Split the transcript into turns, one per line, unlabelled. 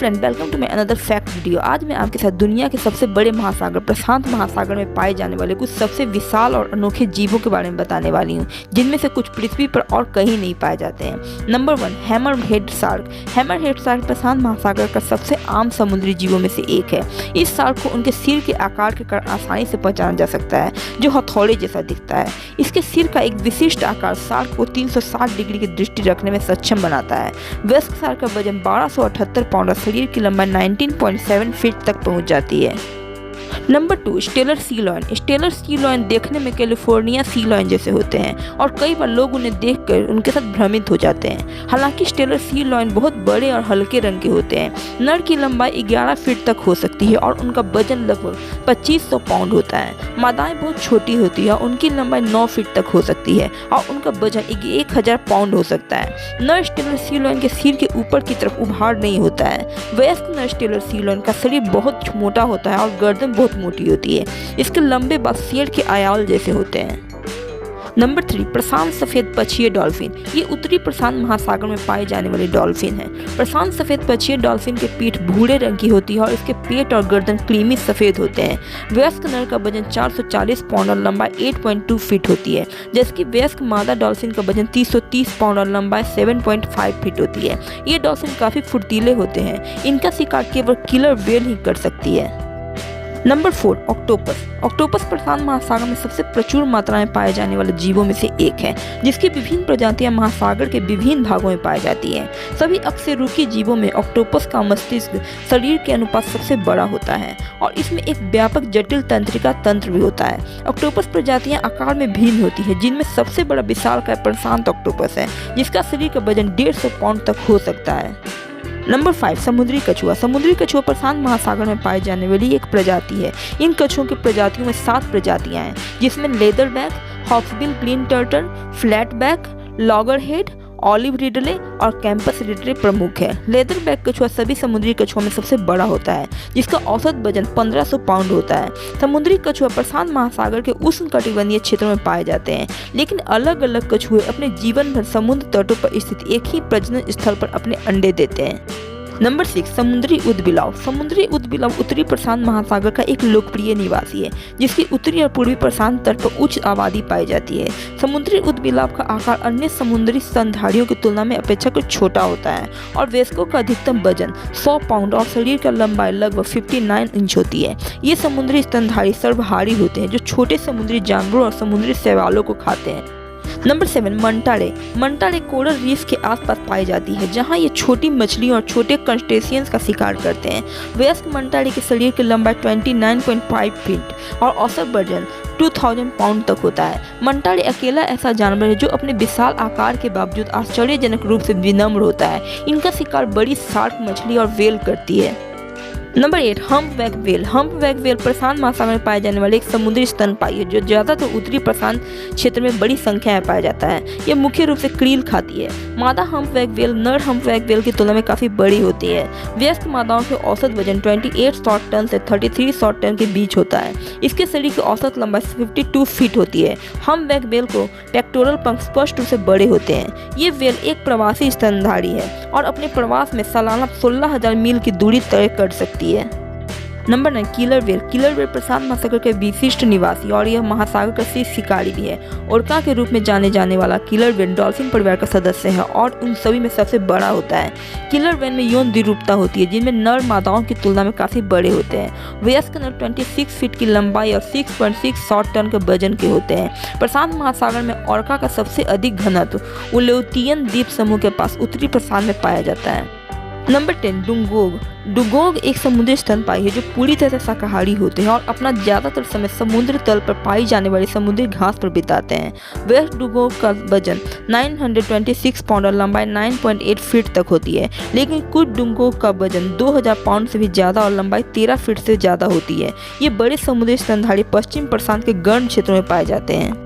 Friend, welcome to my another fact video. आज मैं आपके साथ दुनिया के सबसे बड़े महासागर प्रशांत महासागर में पाए जाने वाले कुछ सबसे विशाल और अनोखे जीवों के बारे में बताने वाली हूँ, जिनमें से कुछ पृथ्वी पर और कहीं नहीं पाए जाते हैं। Number 1, hammerhead shark. Hammerhead shark प्रशांत महासागर का सबसे आम समुद्री जीवों में से एक है। इस शार्क को उनके सिर के आकार के कारण आसानी से पहचाना जा सकता है, जो हथौड़े जैसा दिखता है। इसके सिर का एक विशिष्ट आकार शार्क को 360 डिग्री की दृष्टि रखने में सक्षम बनाता है। वयस्क शार्क का वजन 1278 पाउंड और शरीर की लंबाई 19.7 फीट तक पहुंच जाती है। Number 2, Steller sea lion. Steller sea lion देखने में कैलिफोर्निया सी लॉयन जैसे होते हैं और कई बार लोग उन्हें देखकर उनके साथ भ्रमित हो जाते हैं। हालांकि स्टेलर सी लॉयन बहुत बड़े और हल्के रंग के होते हैं। नर की लंबाई 11 फीट तक हो सकती है और उनका वजन लगभग 2500 पाउंड होता है। मादाएं बहुत छोटी होती है और उनकी लंबाई 9 फीट तक हो सकती है और उनका वजन 1000 पाउंड हो सकता है। नर स्टेलर सी लॉयन के सिर के ऊपर की तरफ उभार नहीं होता है। वयस्क नर स्टेलर सी लॉयन का शरीर बहुत मोटा होता है और गर्दन बहुत मोटी होती है। इसके लंबे बाल शेर के आयाल जैसे होते हैं। नंबर 3, प्रशांत सफेद पक्षीय डॉल्फिन। ये उत्तरी प्रशांत महासागर में पाए जाने वाले डॉल्फिन है। प्रशांत सफेद पक्षीय डॉल्फिन के पीठ भूरे रंग की होती है और इसके पेट और गर्दन क्रीमी सफेद होते हैं। वयस्क नर का वजन 440 पाउंड और लंबाई 8.2 फीट होती है, जबकि वयस्क मादा डॉल्फिन का वजन 330 पाउंड और लंबाई 7.5 फीट होती है। ये डॉल्फिन काफी फुर्तीले होते हैं। इनका शिकार केवल किलर व्हेल ही कर सकती है। Number 4, octopus. ऑक्टोपस प्रशांत महासागर में सबसे प्रचुर मात्रा में पाए जाने वाले जीवों में से एक है, जिसकी विभिन्न प्रजातियां महासागर के विभिन्न भागों में पाई जाती हैं। सभी अकशेरुकी जीवों में ऑक्टोपस का मस्तिष्क शरीर के अनुपात सबसे बड़ा होता है और इसमें एक व्यापक जटिल तंत्रिका तंत्र भी होता है। ऑक्टोपस प्रजातियां आकार में भिन्न होती है, जिनमें सबसे बड़ा विशालकाय प्रशांत ऑक्टोपस है, जिसका शरीर का वजन 150 पाउंड तक हो सकता है। नंबर 5, समुद्री कछुआ। समुद्री कछुआ प्रशांत महासागर में पाई जाने वाली एक प्रजाति है। इन कछुओं की प्रजातियों में 7 प्रजातियां हैं, जिसमें leatherback, hawksbill green turtle, flatback, loggerhead, olive ridley और कैंपस रिडले प्रमुख है। लेदरबैक कछुआ सभी समुद्री कछुओं में सबसे बड़ा होता है, जिसका औसत वजन 1500 पाउंड होता है। समुद्री कछुआ प्रशांत महासागर के उष्णकटिबंधीय क्षेत्रों में पाए जाते हैं, लेकिन अलग अलग कछुए अपने जीवन भर समुद्र तटों पर स्थित एक ही प्रजनन स्थल पर अपने अंडे देते हैं। नंबर 6, समुद्री ऊदबिलाव। समुद्री ऊदबिलाव उत्तरी प्रशांत महासागर का एक लोकप्रिय निवासी है, जिसकी उत्तरी और पूर्वी प्रशांत तट पर उच्च आबादी पाई जाती है। समुद्री ऊदबिलाव का आकार अन्य समुद्री स्तनधारियों की तुलना में अपेक्षाकृत छोटा होता है और वयस्कों का अधिकतम वजन 100 पाउंड और शरीर की लंबाई लगभग 59 इंच होती है। ये समुद्री स्तनधारी सर्वहारी होते हैं, जो छोटे समुद्री जानवरों और समुद्री शैवालों को खाते हैं। नंबर 7, मंटा रे। मंटा रे कोरल रीफ के आसपास पाई जाती है, जहां ये छोटी मछलियों और छोटे क्रस्टेशियंस का शिकार करते हैं। वयस्क मंटा रे के शरीर की लंबाई 29.5 फीट और औसत वजन 2000 पाउंड तक होता है। मंटा रे अकेला ऐसा जानवर है जो अपने विशाल आकार के बावजूद आश्चर्यजनक रूप से विनम्र होता है। इनका शिकार बड़ी शार्क मछली और व्हेल करती है। Number 8, humpback whale. Humpback whale प्रशांत महासागर में पाए जाने वाले एक समुद्री स्तनपायी है, जो ज्यादातर उत्तरी प्रशांत क्षेत्र में बड़ी संख्या में पाया जाता है। यह मुख्य रूप से क्रील खाती है। मादा हम्पबैक व्हेल नर हम्पबैक व्हेल की तुलना में काफी बड़ी होती है। वयस्क मादाओं के औसत वजन 28 शॉर्ट टन से 33 शॉर्ट टन के बीच होता है। इसके शरीर की औसत लंबाई 52 फीट होती है। हम्पबैक व्हेल को पेक्टोरल पंख स्पष्ट रूप से बड़े होते हैं। ये व्हेल एक प्रवासी स्तनधारी है और अपने प्रवास में सालाना 16,000 मील की दूरी तय कर सकती है। Number 9, killer whale. Killer whale प्रशांत महासागर के विशिष्ट निवासी और यह महासागर का शीर्ष शिकारी भी है। ओरका के रूप में जाने जाने वाला किलर व्हेल डॉल्फिन परिवार का सदस्य है और उन सभी में सबसे बड़ा होता है। किलर व्हेल में यौन द्विरूपता होती है, जिनमें नर मादाओं की तुलना में काफी बड़े होते हैं। वयस्क नर 26 फीट की लंबाई और 6.6 शॉर्ट टन के वजन के होते हैं। प्रशांत महासागर में ओरका का सबसे अधिक घनत्व उलेउतियन द्वीप समूह के पास उत्तरी प्रशांत में पाया जाता है। Number 10, dugong. डुगोंग एक समुद्री स्तनपायी है जो पूरी तरह से शाकाहारी होते हैं और अपना ज्यादातर समय समुद्र तल पर पाई जाने वाली समुद्री घास पर बिताते हैं। वयस्क डुगोंग का वजन 926 पाउंड और लंबाई 9.8 फीट तक होती है, लेकिन कुछ डुगोंग का वजन 2000 पाउंड से भी ज्यादा और लंबाई 13 फीट से ज्यादा होती है। ये बड़े समुद्री स्तनधारी पश्चिम प्रशांत के गर्म क्षेत्रों में पाए जाते हैं।